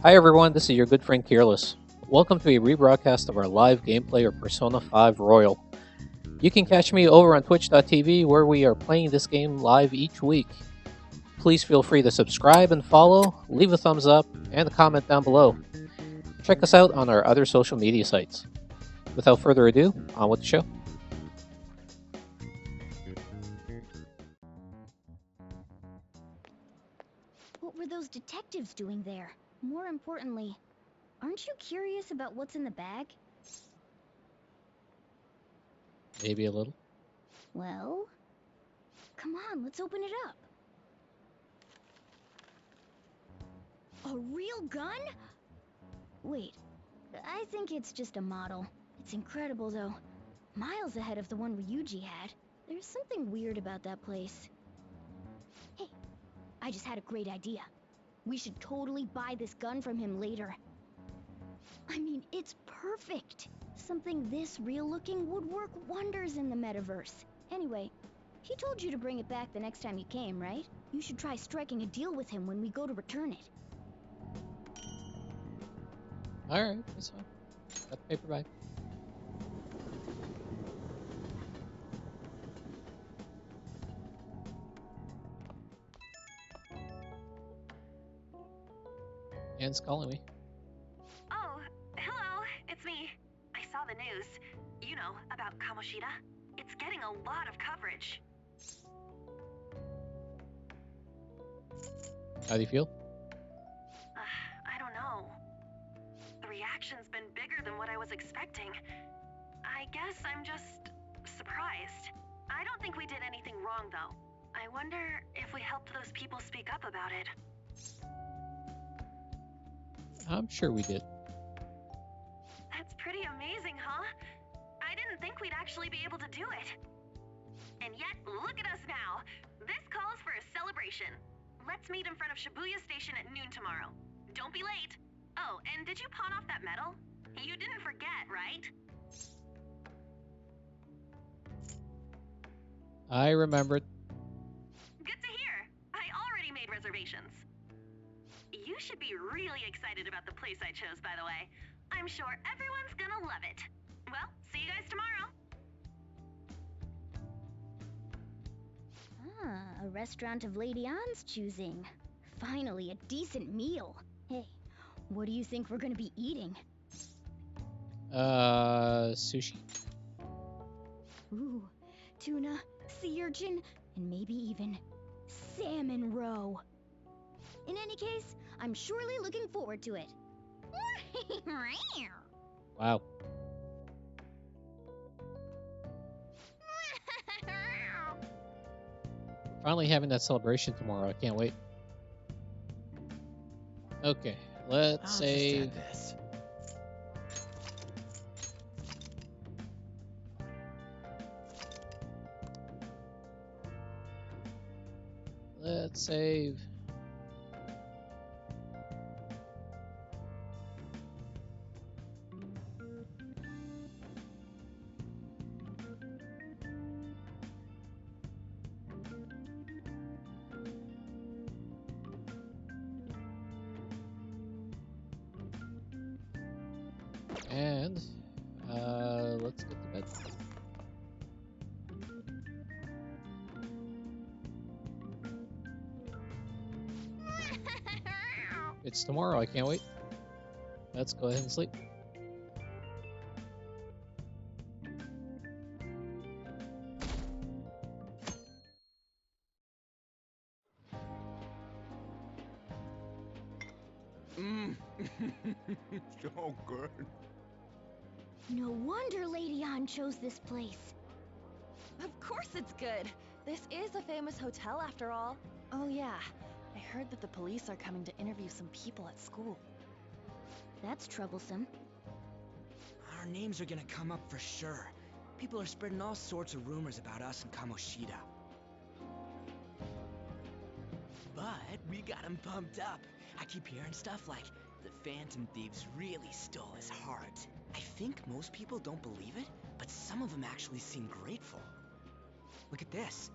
Hi everyone, this is your good friend Careless. Welcome to a rebroadcast of our live gameplay of Persona 5 Royal. You can catch me over on twitch.tv where we are playing this game live each week. Please feel free to subscribe and follow, leave a thumbs up, and a comment down below. Check us out on our other social media sites. Without further ado, on with the show. What were those detectives doing there? More importantly, aren't you curious about what's in the bag? Maybe a little. Well, come on, let's open it up. A real gun? Wait, I think it's just a model. It's incredible though. Miles ahead of the one Ryuji had. There's something weird about that place. Hey, I just had a great idea. We should totally buy this gun from him later. I mean, it's perfect. Something this real-looking would work wonders in the metaverse. Anyway, he told you to bring it back the next time you came, right? You should try striking a deal with him when we go to return it. Alright, that's fine. Got the paper bag. Anne's calling me. Oh, hello, it's me. I saw the news. You know, about Kamoshida. It's getting a lot of coverage. How do you feel? I don't know. The reaction's been bigger than what I was expecting. I guess I'm just surprised. I don't think we did anything wrong, though. I wonder if we helped those people speak up about it. I'm sure we did. That's pretty amazing, huh? I didn't think we'd actually be able to do it. And yet, look at us now. This calls for a celebration. Let's meet in front of Shibuya Station at noon tomorrow. Don't be late. Oh, and did you pawn off that medal? You didn't forget, right? I remembered. Good to hear. I already made reservations. You should be really excited about the place I chose, by the way. I'm sure everyone's gonna love it. Well, see you guys tomorrow. Ah, a restaurant of Lady Anne's choosing. Finally, a decent meal. Hey, what do you think we're gonna be eating? Sushi. Ooh, tuna, sea urchin, and maybe even salmon roe. In any case, I'm surely looking forward to it. Wow. Finally having that celebration tomorrow. I can't wait. Okay, let's save. This. Let's save. And let's get to bed. It's tomorrow. I can't wait. Let's go ahead and sleep. So good. No wonder Lady Anne chose this place. Of course it's good. This is a famous hotel after all. Oh yeah, I heard that the police are coming to interview some people at school. That's troublesome. Our names are gonna come up for sure. People are spreading all sorts of rumors about us and Kamoshida. But we got him pumped up. I keep hearing stuff like, the Phantom Thieves really stole his heart. I think most people don't believe it, but some of them actually seem grateful. Look at this.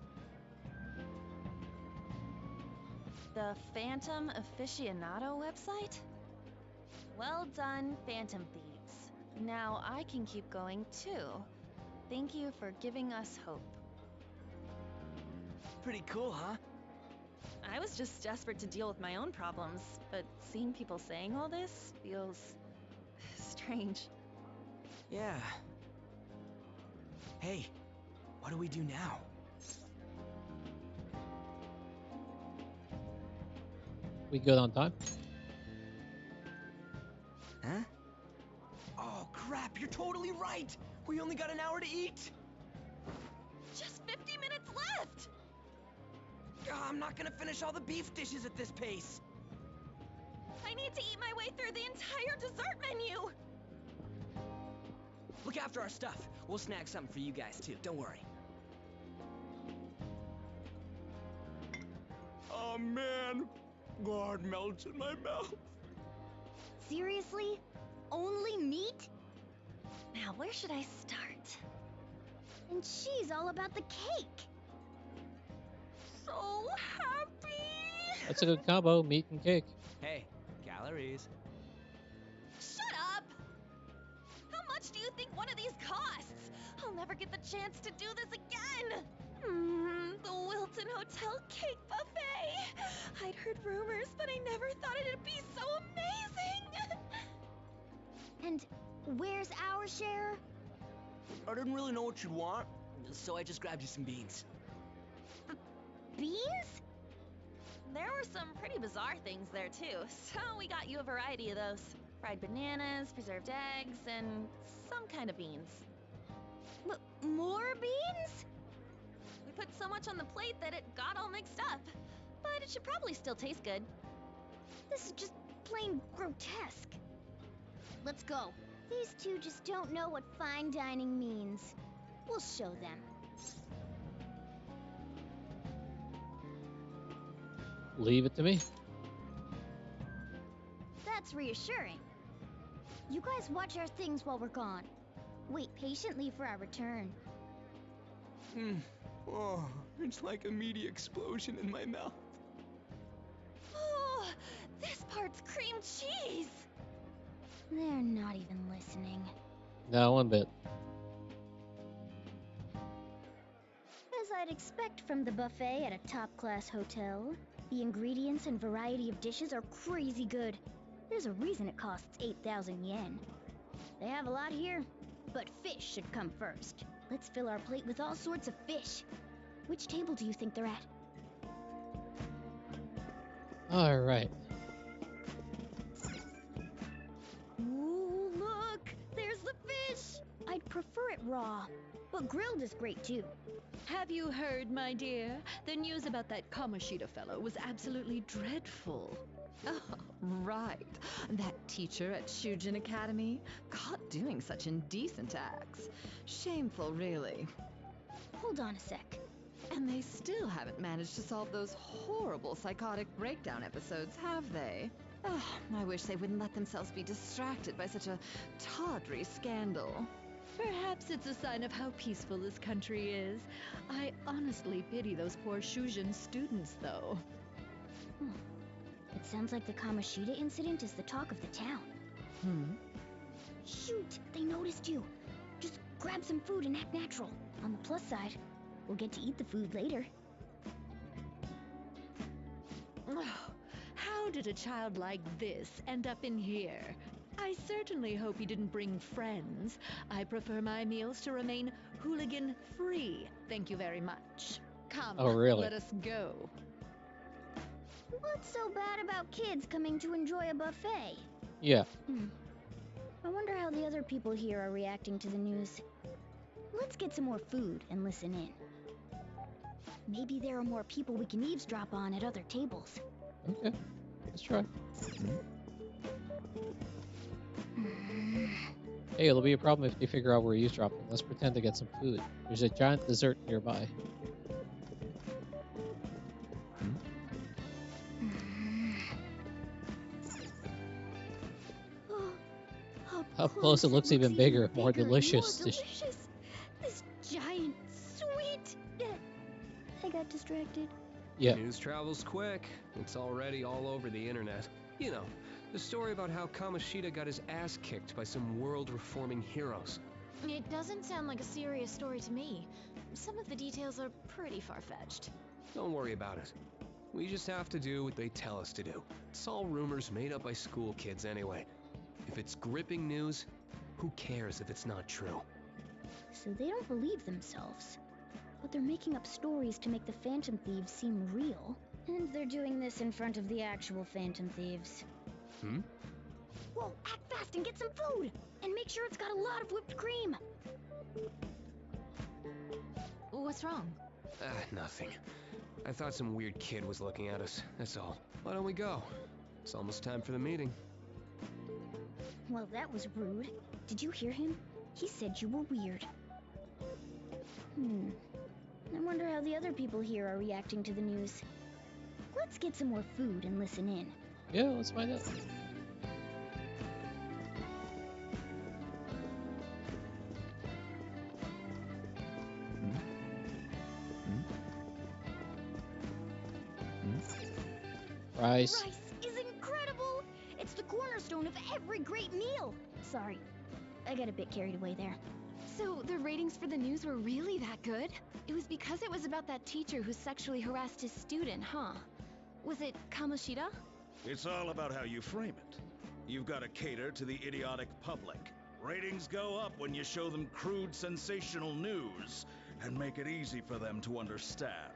The Phantom Aficionado website? Well done, Phantom Thieves. Now I can keep going too. Thank you for giving us hope. Pretty cool, huh? I was just desperate to deal with my own problems, but seeing people saying all this feels strange. Yeah. Hey, what do we do now? We good on time? Huh? Oh, crap, you're totally right! We only got an hour to eat! Just 50 minutes left! I'm not gonna finish all the beef dishes at this pace! I need to eat my way through the entire dessert menu! Look after our stuff. We'll snag something for you guys too, don't worry. Oh man, God melts in my mouth. Seriously? Only meat? Now, where should I start? And she's all about the cake. So happy! That's a good combo, meat and cake. Hey, calories. Shut up! How much do you think one of these costs? I'll never get the chance to do this again! The Wilton Hotel Cake Buffet! I'd heard rumors, but I never thought it'd be so amazing! And where's our share? I didn't really know what you'd want, so I just grabbed you some beans. Beans? There were some pretty bizarre things there too, so we got you a variety of those. Fried bananas, preserved eggs, and some kind of beans. More beans? We put so much on the plate that it got all mixed up. But it should probably still taste good. This is just plain grotesque. Let's go. These two just don't know what fine dining means. We'll show them. Leave it to me. That's reassuring. You guys watch our things while we're gone. Wait patiently for our return. Oh, it's like a meaty explosion in my mouth. Oh, this part's cream cheese! They're not even listening. No, one bit. As I'd expect from the buffet at a top-class hotel, the ingredients and variety of dishes are crazy good. There's a reason it costs 8,000 yen. They have a lot here, but fish should come first. Let's fill our plate with all sorts of fish. Which table do you think they're at? All right. Ooh, look! There's the fish! I'd prefer it raw, but grilled is great too. Have you heard, my dear? The news about that Kamoshida fellow was absolutely dreadful. Oh, right. That teacher at Shujin Academy, caught doing such indecent acts. Shameful, really. Hold on a sec. And they still haven't managed to solve those horrible psychotic breakdown episodes, have they? Oh, I wish they wouldn't let themselves be distracted by such a tawdry scandal. Perhaps it's a sign of how peaceful this country is. I honestly pity those poor Shujin students, though. It sounds like the Kamoshida incident is the talk of the town. Shoot, they noticed you. Just grab some food and act natural. On the plus side, we'll get to eat the food later. Oh, how did a child like this end up in here? I certainly hope he didn't bring friends. I prefer my meals to remain hooligan-free. Thank you very much. Come, Oh, really? let us go. What's so bad about kids coming to enjoy a buffet? Yeah. I wonder how the other people here are reacting to the news. Let's get some more food and listen in. Maybe there are more people we can eavesdrop on at other tables. Okay. Let's try. Hey, it'll be a problem if they figure out we're eavesdropping. Let's pretend to get some food. There's a giant dessert nearby. Up close, it looks even bigger, more delicious. More delicious. This giant, sweet. I got distracted. Yeah. News travels quick. It's already all over the internet. You know, The story about how Kamoshida got his ass kicked by some world-reforming heroes. It doesn't sound like a serious story to me. Some of the details are pretty far-fetched. Don't worry about it. We just have to do what they tell us to do. It's all rumors made up by school kids anyway. If it's gripping news, who cares if it's not true? So they don't believe themselves. But they're making up stories to make the Phantom Thieves seem real. And they're doing this in front of the actual Phantom Thieves. Whoa, act fast and get some food! And make sure it's got a lot of whipped cream! What's wrong? Nothing. I thought some weird kid was looking at us, that's all. Why don't we go? It's almost time for the meeting. Well, that was rude. Did you hear him? He said you were weird. I wonder how the other people here are reacting to the news. Let's get some more food and listen in. Yeah, let's find out. Rice. Rice is incredible! It's the cornerstone of every great meal! Sorry, I got a bit carried away there. So the ratings for the news were really that good? It was because it was about that teacher who sexually harassed his student, huh? Was it Kamoshida? It's all about how you frame it. You've got to cater to the idiotic public. Ratings go up when you show them crude, sensational news and make it easy for them to understand.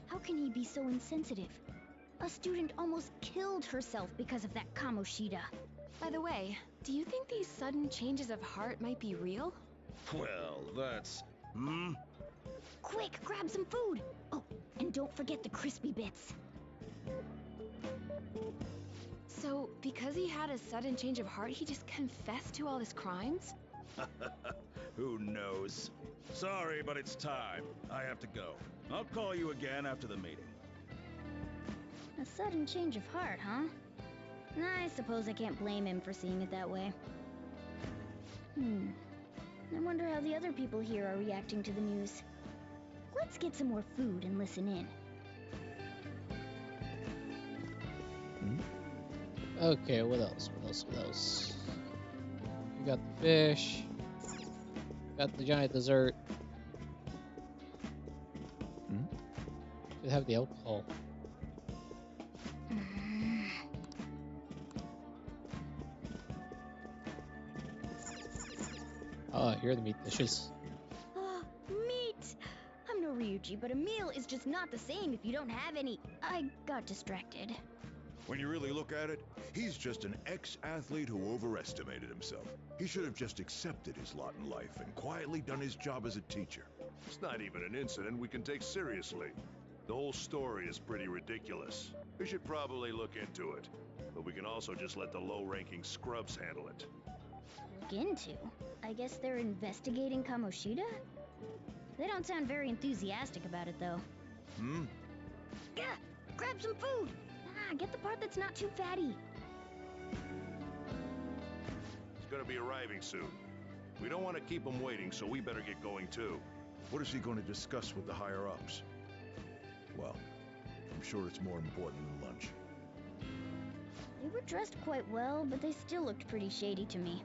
How can he be so insensitive? A student almost killed herself because of that Kamoshida. By the way, do you think these sudden changes of heart might be real? Well, that's... Quick, grab some food! Oh, and don't forget the crispy bits. So, because he had a sudden change of heart, he just confessed to all his crimes? Who knows? Sorry, but it's time. I have to go. I'll call you again after the meeting. A sudden change of heart, huh? I suppose I can't blame him for seeing it that way. I wonder how the other people here are reacting to the news. Let's get some more food and listen in. Okay, what else? What else? You got the fish. Got the giant dessert. Should have the alcohol. Ah, here are the meat dishes. Meat! I'm no Ryuji, but a meal is just not the same if you don't have any. I got distracted. When you really look at it, he's just an ex-athlete who overestimated himself. He should have just accepted his lot in life and quietly done his job as a teacher. It's not even an incident we can take seriously. The whole story is pretty ridiculous. We should probably look into it. But we can also just let the low-ranking scrubs handle it. Look into? I guess they're investigating Kamoshida? They don't sound very enthusiastic about it, though. Yeah, grab some food! Get the part that's not too fatty. He's gonna be arriving soon. We don't want to keep him waiting, so we better get going too. What is he going to discuss with the higher-ups? Well, I'm sure it's more important than lunch. They were dressed quite well, but they still looked pretty shady to me.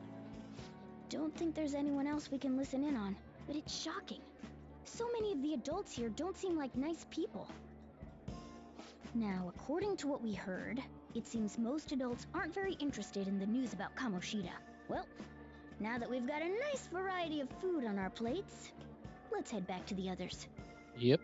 Don't think there's anyone else we can listen in on, but it's shocking. So many of the adults here don't seem like nice people. Now, according to what we heard, it seems most adults aren't very interested in the news about Kamoshida. Well, now that we've got a nice variety of food on our plates, let's head back to the others. Yep.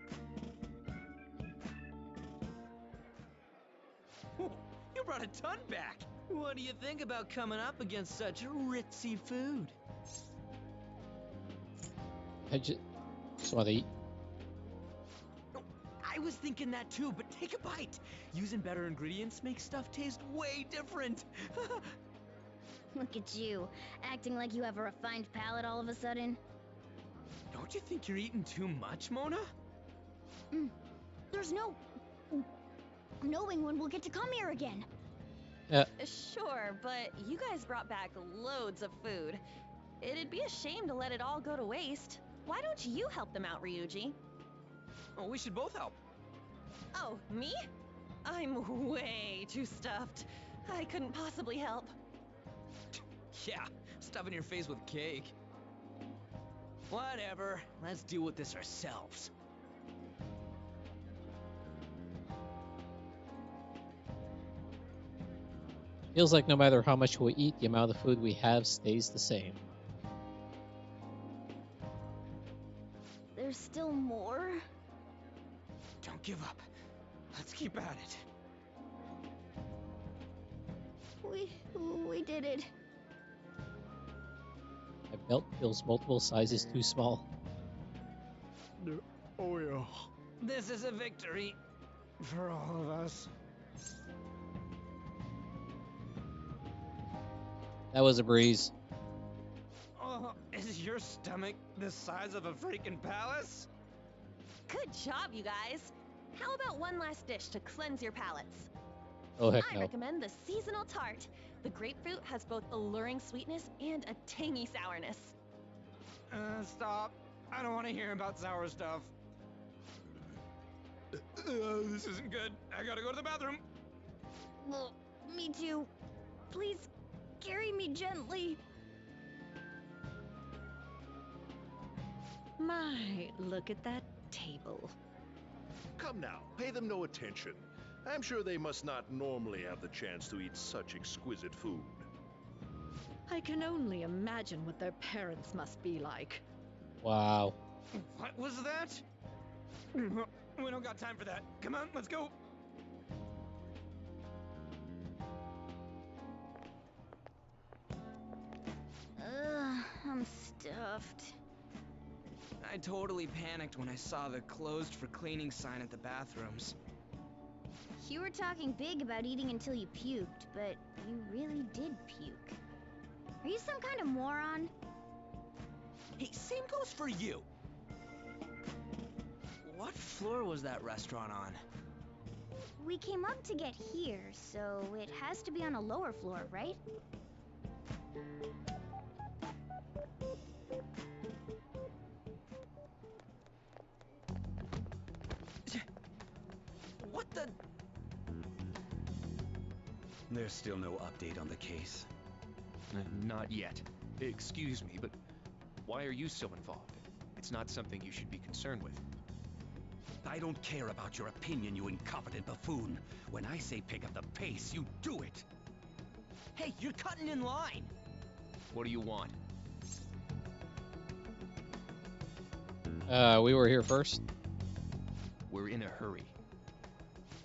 You brought a ton back. What do you think about coming up against such ritzy food? I just want to eat. I was thinking that too, but take a bite. Using better ingredients makes stuff taste way different. Look at you, acting like you have a refined palate all of a sudden. Don't you think you're eating too much, Mona? There's no knowing when we'll get to come here again. Sure, but you guys brought back loads of food. It'd be a shame to let it all go to waste. Why don't you help them out, Ryuji? Oh, we should both help. Oh, me? I'm way too stuffed. I couldn't possibly help. Yeah, stuffing your face with cake. Whatever, let's deal with this ourselves. Feels like no matter how much we eat, the amount of food we have stays the same. There's still more? Don't give up. Let's keep at it. We did it. My belt feels multiple sizes too small. Oh, yeah. This is a victory for all of us. That was a breeze. Oh, is your stomach the size of a freaking palace? Good job, you guys. How about one last dish to cleanse your palates? Oh, heck I no. recommend the seasonal tart. The grapefruit has both alluring sweetness and a tangy sourness. Stop. I don't want to hear about sour stuff. This isn't good. I gotta go to the bathroom. Well, me too. Please carry me gently. My, look at that table. Come now, pay them no attention. I'm sure they must not normally have the chance to eat such exquisite food. I can only imagine what their parents must be like. Wow. What was that? We don't got time for that. Come on, let's go. I'm stuffed. I totally panicked when I saw the closed for cleaning sign at the bathrooms. You were talking big about eating until you puked, but you really did puke. Are you some kind of moron? Hey, same goes for you. What floor was that restaurant on? We came up to get here, so it has to be on a lower floor, right? What the? There's still no update on the case. Not yet. Excuse me, but why are you so involved? It's not something you should be concerned with. I don't care about your opinion, you incompetent buffoon. When I say pick up the pace, you do it. Hey, you're cutting in line. What do you want? We were here first. We're in a hurry.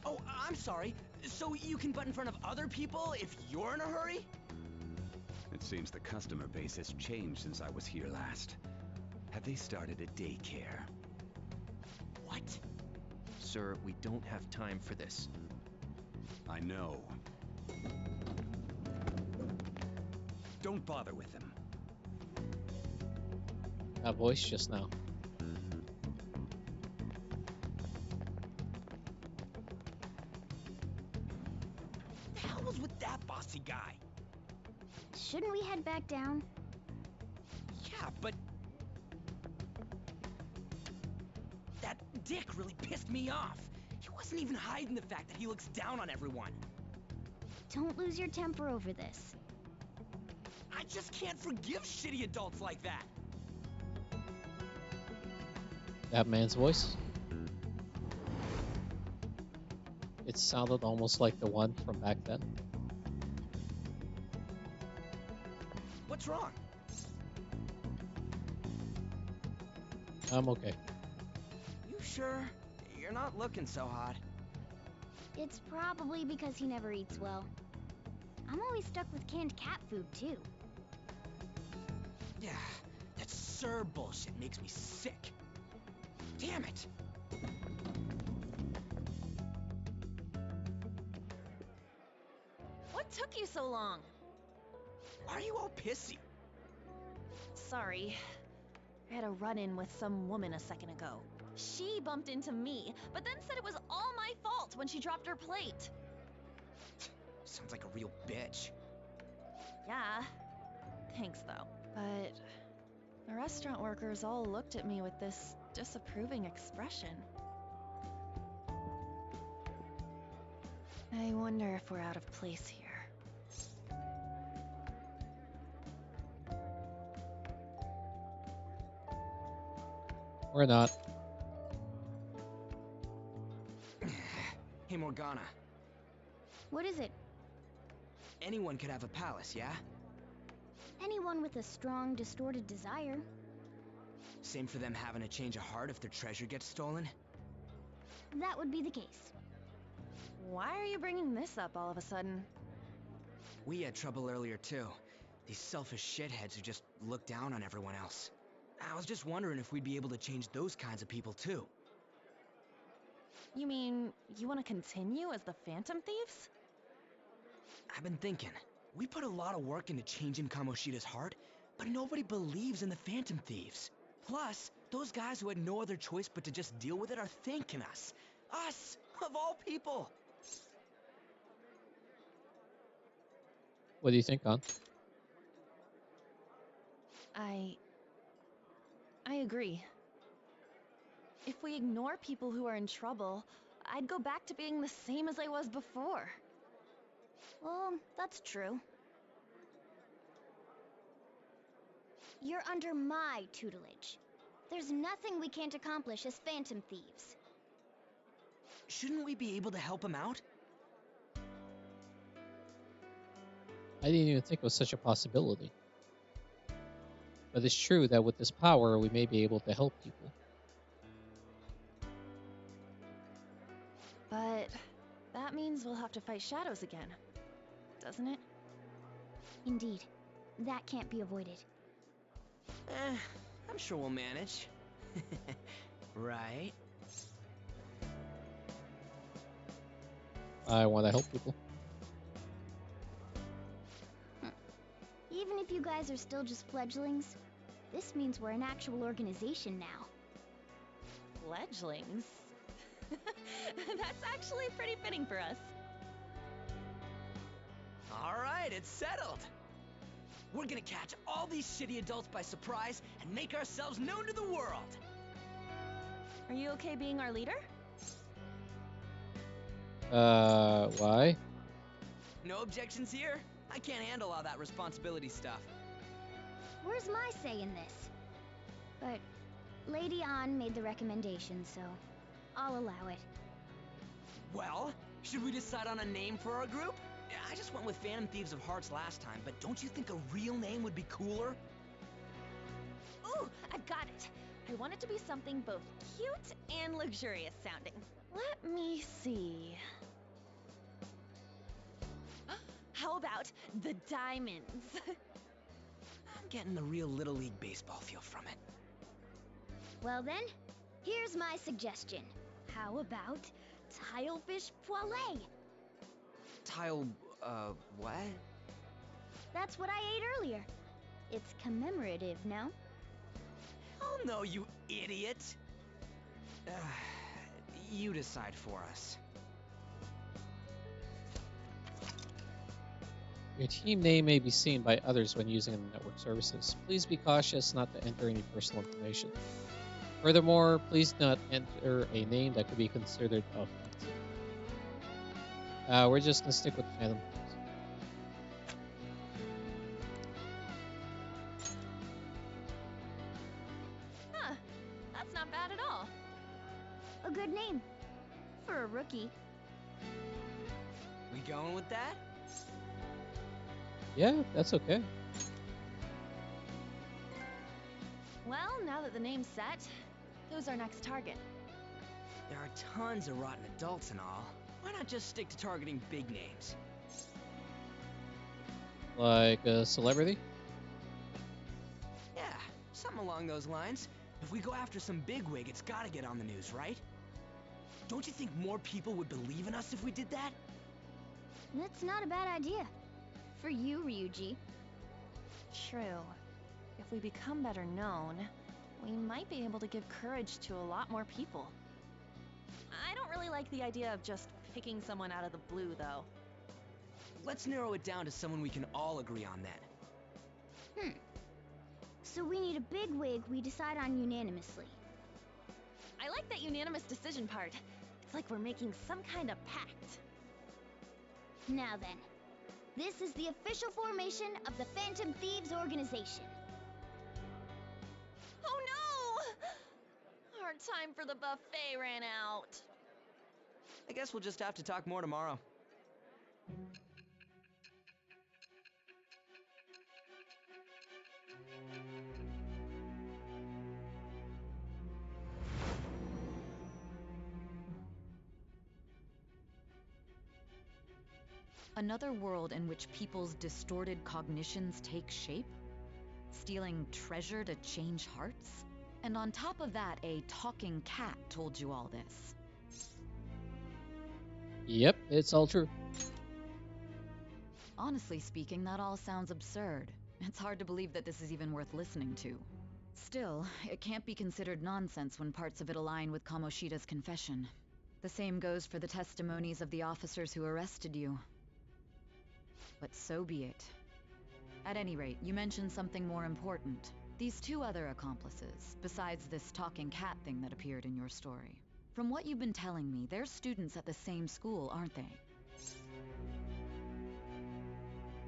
Oh, I'm sorry. So you can butt in front of other people if you're in a hurry? It seems the customer base has changed since I was here last. Have they started a daycare? What? Sir, we don't have time for this. I know. Don't bother with them. That voice just now. The hell was with that bossy guy? Shouldn't we head back down? Yeah, but that dick really pissed me off. He wasn't even hiding the fact that he looks down on everyone. Don't lose your temper over this. I just can't forgive shitty adults like that. That man's voice. It sounded almost like the one from back then. What's wrong? I'm okay. You sure? You're not looking so hot. It's probably because he never eats well. I'm always stuck with canned cat food, too. Yeah, that Sir bullshit makes me sick. Damn it! What took you so long? Why are you all pissy? Sorry. I had a run-in with some woman a second ago. She bumped into me, but then said it was all my fault when she dropped her plate. Sounds like a real bitch. Yeah. Thanks, though. But the restaurant workers all looked at me with this disapproving expression. I wonder if we're out of place here. Or not. Hey, Morgana. What is it? Anyone could have a palace, yeah? Anyone with a strong, distorted desire. Same for them having a change of heart if their treasure gets stolen? That would be the case. Why are you bringing this up all of a sudden? We had trouble earlier too. These selfish shitheads who just look down on everyone else. I was just wondering if we'd be able to change those kinds of people too. You mean, you want to continue as the Phantom Thieves? I've been thinking. We put a lot of work into changing Kamoshida's heart, but nobody believes in the Phantom Thieves. Plus, those guys who had no other choice but to just deal with it are thanking us. Us, of all people. What do you think, Con? I agree. If we ignore people who are in trouble, I'd go back to being the same as I was before. Well, that's true. You're under my tutelage. There's nothing we can't accomplish as Phantom Thieves. Shouldn't we be able to help him out? I didn't even think it was such a possibility. But it's true that with this power, we may be able to help people. But that means we'll have to fight shadows again, doesn't it? Indeed. That can't be avoided. I'm sure we'll manage. Right? I want to help people. Even if you guys are still just fledglings, this means we're an actual organization now. Fledglings? That's actually pretty fitting for us. Alright, it's settled. We're gonna catch all these shitty adults by surprise and make ourselves known to the world. Are you okay being our leader? Why? No objections here? I can't handle all that responsibility stuff. Where's my say in this? But Lady An made the recommendation, so I'll allow it. Well, should we decide on a name for our group? I just went with Phantom Thieves of Hearts last time, but don't you think a real name would be cooler? Ooh, I've got it. I want it to be something both cute and luxurious sounding. Let me see. How about the Diamonds? I'm getting the real Little League Baseball feel from it. Well then, here's my suggestion. How about Tilefish Poêlée? What? That's what I ate earlier. It's commemorative, no? Oh no, you idiot! You decide for us. Your team name may be seen by others when using the network services. Please be cautious not to enter any personal information. Furthermore, please do not enter a name that could be considered offensive. We're just gonna stick with Phantom Thieves. Huh, that's not bad at all. A good name. For a rookie. We going with that? Yeah, that's okay. Well, now that the name's set, who's our next target? There are tons of rotten adults and all. Why not just stick to targeting big names? Like a celebrity? Yeah, something along those lines. If we go after some bigwig, it's gotta get on the news, right? Don't you think more people would believe in us if we did that? That's not a bad idea. For you, Ryuji. True. If we become better known, we might be able to give courage to a lot more people. I don't really like the idea of just picking someone out of the blue, though. Let's narrow it down to someone we can all agree on then. So we need a big wig we decide on unanimously. I like that unanimous decision part. It's like we're making some kind of pact. Now then, this is the official formation of the Phantom Thieves organization. Oh no! time for the buffet ran out. I guess we'll just have to talk more tomorrow. Another world in which people's distorted cognitions take shape? Stealing treasure to change hearts? And on top of that, a talking cat told you all this. Yep, it's all true. Honestly speaking, that all sounds absurd. It's hard to believe that this is even worth listening to. Still, it can't be considered nonsense when parts of it align with Kamoshida's confession. The same goes for the testimonies of the officers who arrested you. But so be it. At any rate, you mentioned something more important. These two other accomplices, besides this talking cat thing that appeared in your story. From what you've been telling me, they're students at the same school, aren't they?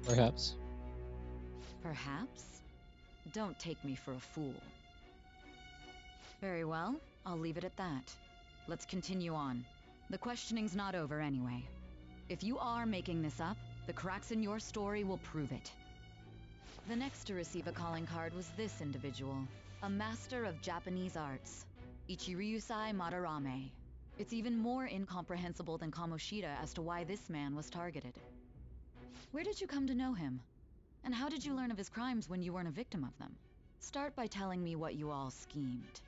Perhaps. Perhaps? Don't take me for a fool. Very well, I'll leave it at that. Let's continue on. The questioning's not over anyway. If you are making this up, the cracks in your story will prove it. The next to receive a calling card was this individual, a master of Japanese arts, Ichiryusai Madarame. It's even more incomprehensible than Kamoshida as to why this man was targeted. Where did you come to know him? And how did you learn of his crimes when you weren't a victim of them? Start by telling me what you all schemed.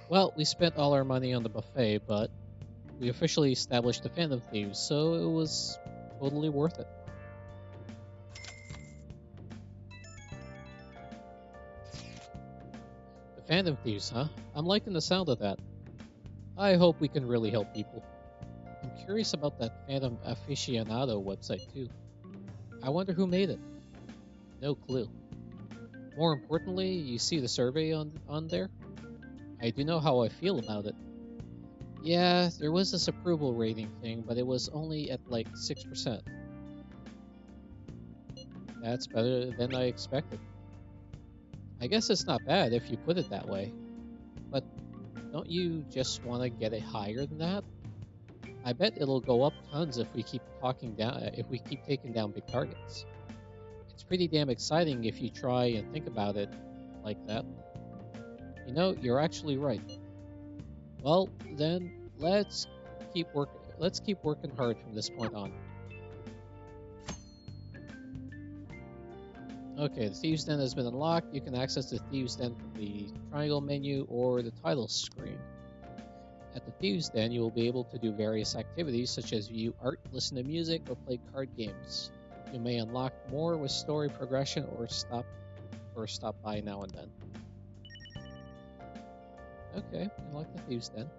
Well, we spent all our money on the buffet, but we officially established the Phantom Thieves, so it was totally worth it. The Phantom Thieves, huh? I'm liking the sound of that. I hope we can really help people. I'm curious about that Phantom Aficionado website too. I wonder who made it. No clue. More importantly, you see the survey on there? I do know how I feel about it. Yeah, there was this approval rating thing, but it was only at like 6%. That's better than I expected. I guess it's not bad if you put it that way. But don't you just want to get it higher than that? I bet it'll go up tons if we keep taking down big targets. It's pretty damn exciting if you try and think about it like that. You know, you're actually right. Well, then let's keep working hard from this point on. Okay, the Thieves' Den has been unlocked. You can access the Thieves' Den from the triangle menu or the title screen. At the Thieves' Den, you will be able to do various activities such as view art, listen to music, or play card games. You may unlock more with story progression or stop by now and then. Okay, unlock the Thieves' Den.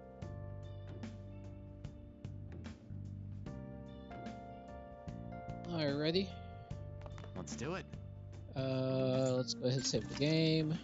Alright, ready? Let's do it. Let's go ahead and save the game.